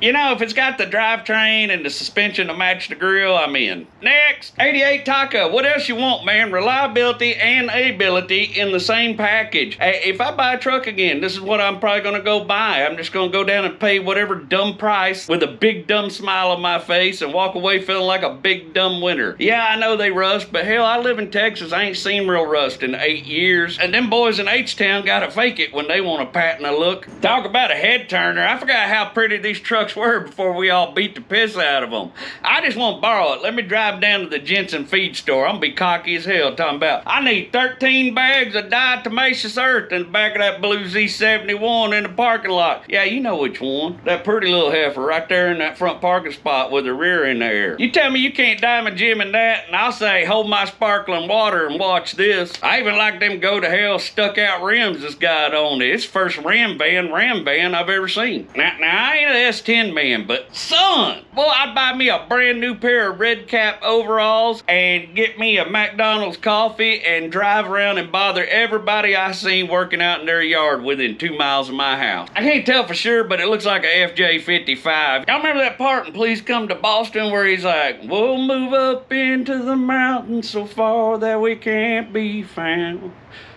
You know, if it's got the drivetrain and the suspension to match the grill, I'm in. Next, 88 Taco. What else you want, man? Reliability and ability in the same package. Hey, if I buy a truck again, this is what I'm probably gonna go buy. I'm just gonna go down and pay whatever dumb price with a big dumb smile on my face and walk away feeling like a big dumb winner. Yeah, I know they rust, but hell, I live in Texas. I ain't seen real rust in 8 years. And them boys in H-Town gotta fake it when they want a patent a look. Talk about a head turner. I forgot how pretty these trucks were before we all beat the piss out of them. I just want to borrow it. Let me drive down to the Jensen feed store. I'm gonna be cocky as hell talking about I need 13 bags of diatomaceous earth in the back of that blue Z71 in the parking lot. Yeah, you know which one. That pretty little heifer right there in that front parking spot with her rear in the air. You tell me you can't diamond Jim in that, and I'll say hold my sparkling water and watch this. I even like them go to hell stuck out rims this guy on it. It's the first Ram van I've ever seen. Now I ain't an S10 man, but son, boy, I'd buy me a brand new pair of red cap overalls and get me a McDonald's coffee and drive around and bother everybody I seen working out in their yard within 2 miles of my house. I can't tell for sure, but it looks like a FJ55. Y'all remember that part in Please Come to Boston where he's like, we'll move up into the mountains so far that we can't be found.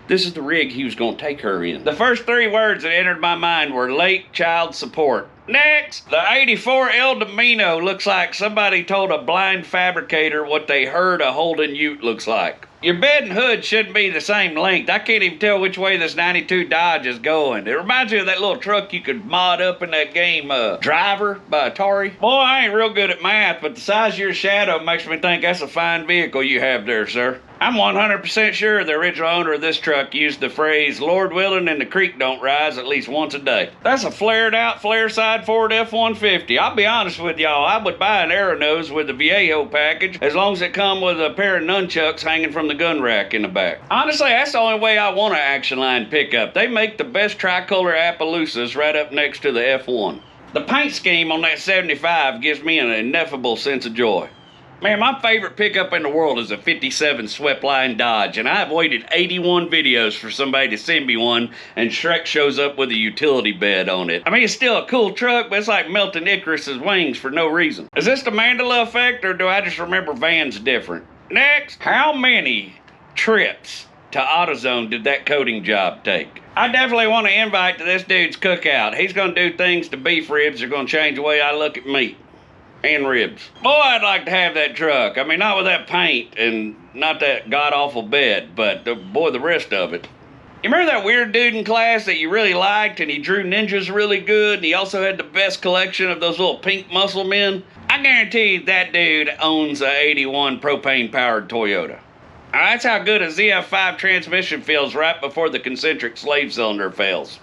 This is the rig he was going to take her in. The first 3 words that entered my mind were late child support. Next, the 84 El Domino looks like somebody told a blind fabricator what they heard a Holden Ute looks like. Your bed and hood shouldn't be the same length. I can't even tell which way this 92 Dodge is going. It reminds me of that little truck you could mod up in that game, Driver by Atari. Boy, I ain't real good at math, but the size of your shadow makes me think that's a fine vehicle you have there, sir. I'm 100% sure the original owner of this truck used the phrase, Lord willing and the creek don't rise, at least once a day. That's a flared out, flare side Ford F-150. I'll be honest with y'all, I would buy an Aeronose with the Viejo package as long as it come with a pair of nunchucks hanging from the gun rack in the back. Honestly, that's the only way I want an Action Line pickup. They make the best tricolor Appaloosas right up next to the F1. The paint scheme on that 75 gives me an ineffable sense of joy. Man, my favorite pickup in the world is a 57 Swept-line Dodge, and I've waited 81 videos for somebody to send me one, and Shrek shows up with a utility bed on it. I mean, it's still a cool truck, but it's like melting Icarus's wings for no reason. Is this the Mandela effect, or do I just remember vans different? Next, how many trips to AutoZone did that coating job take? I definitely want to invite to this dude's cookout. He's going to do things to beef ribs that are going to change the way I look at meat. And ribs. Boy, I'd like to have that truck. I mean, not with that paint and not that god-awful bed, but the rest of it. You remember that weird dude in class that you really liked and he drew ninjas really good and he also had the best collection of those little pink muscle men? I guarantee that dude owns a 81 propane-powered Toyota. That's how good a ZF5 transmission feels right before the concentric slave cylinder fails.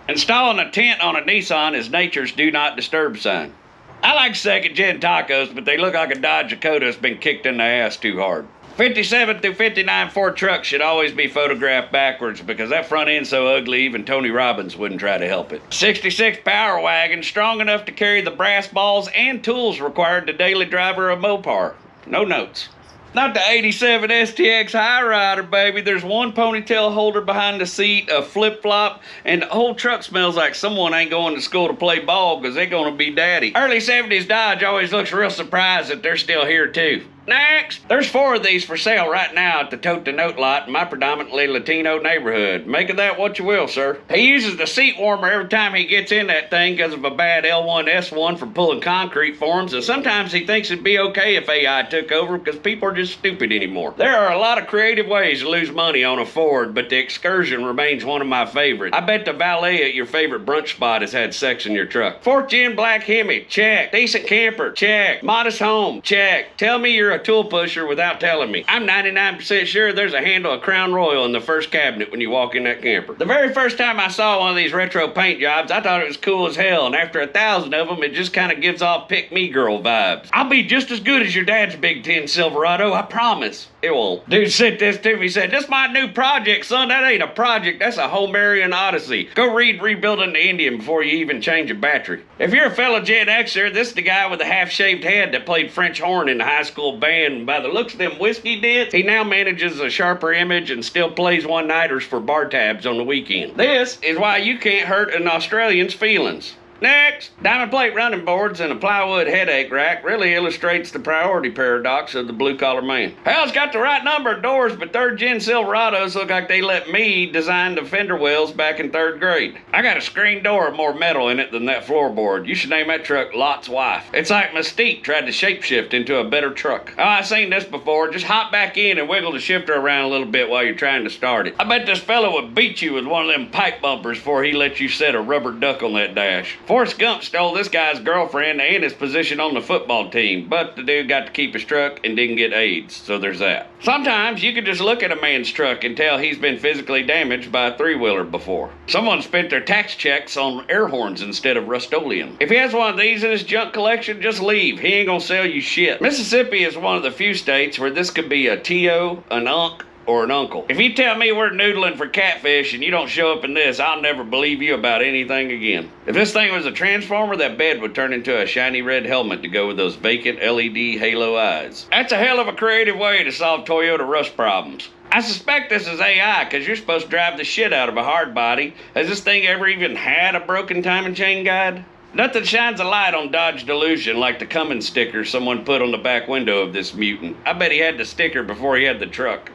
Installing a tent on a Nissan is nature's do not disturb sign. I like second-gen tacos, but they look like a Dodge Dakota that's been kicked in the ass too hard. 57 through 59 Ford trucks should always be photographed backwards because that front end's so ugly even Tony Robbins wouldn't try to help it. 66 Power Wagon, strong enough to carry the brass balls and tools required to daily driver a Mopar. No notes. Not the 87 STX High Rider, baby. There's one ponytail holder behind the seat, a flip-flop, and the whole truck smells like someone ain't going to school to play ball because they're going to be daddy. Early 70s Dodge always looks real surprised that they're still here, too. Next! There's 4 of these for sale right now at the Tote to Note lot in my predominantly Latino neighborhood. Make of that what you will, sir. He uses the seat warmer every time he gets in that thing because of a bad L1S1 for pulling concrete forms, and sometimes he thinks it'd be okay if AI took over because people are just stupid anymore. There are a lot of creative ways to lose money on a Ford, but the Excursion remains one of my favorites. I bet the valet at your favorite brunch spot has had sex in your truck. 4th gen black Hemi, check. Decent camper, check. Modest home, check. Tell me you're a tool pusher without telling me. I'm 99% sure there's a handle of Crown Royal in the first cabinet when you walk in that camper. The very first time I saw one of these retro paint jobs, I thought it was cool as hell, and after 1,000 of them, it just kind of gives off pick-me-girl vibes. I'll be just as good as your dad's Big 10 Silverado, I promise. It won't. Dude sent this to me, said, "This is my new project, son." That ain't a project, that's a Homerian Odyssey. Go read Rebuilding the Indian before you even change a battery. If you're a fellow Gen Xer, this is the guy with the half-shaved head that played French horn in the high school band, and by the looks of them whiskey dents, he now manages a sharper image and still plays one-nighters for bar tabs on the weekend. This is why you can't hurt an Australian's feelings. Next! Diamond plate running boards and a plywood headache rack really illustrates the priority paradox of the blue-collar man. Hell's got the right number of doors, but third-gen Silverados look like they let me design the fender wells back in 3rd grade. I got a screen door with more metal in it than that floorboard. You should name that truck Lot's Wife. It's like Mystique tried to shapeshift into a better truck. Oh, I've seen this before. Just hop back in and wiggle the shifter around a little bit while you're trying to start it. I bet this fella would beat you with one of them pipe bumpers before he let you set a rubber duck on that dash. Forrest Gump stole this guy's girlfriend and his position on the football team, but the dude got to keep his truck and didn't get AIDS, so there's that. Sometimes you can just look at a man's truck and tell he's been physically damaged by a 3-wheeler before. Someone spent their tax checks on air horns instead of Rust-Oleum. If he has one of these in his junk collection, just leave. He ain't gonna sell you shit. Mississippi is one of the few states where this could be a TO, an unk, or an uncle. If you tell me we're noodling for catfish and you don't show up in this, I'll never believe you about anything again. If this thing was a transformer, that bed would turn into a shiny red helmet to go with those vacant LED halo eyes. That's a hell of a creative way to solve Toyota rust problems. I suspect this is AI, because you're supposed to drive the shit out of a hard body. Has this thing ever even had a broken timing chain guide? Nothing shines a light on Dodge delusion like the Cummins sticker someone put on the back window of this mutant. I bet he had the sticker before he had the truck.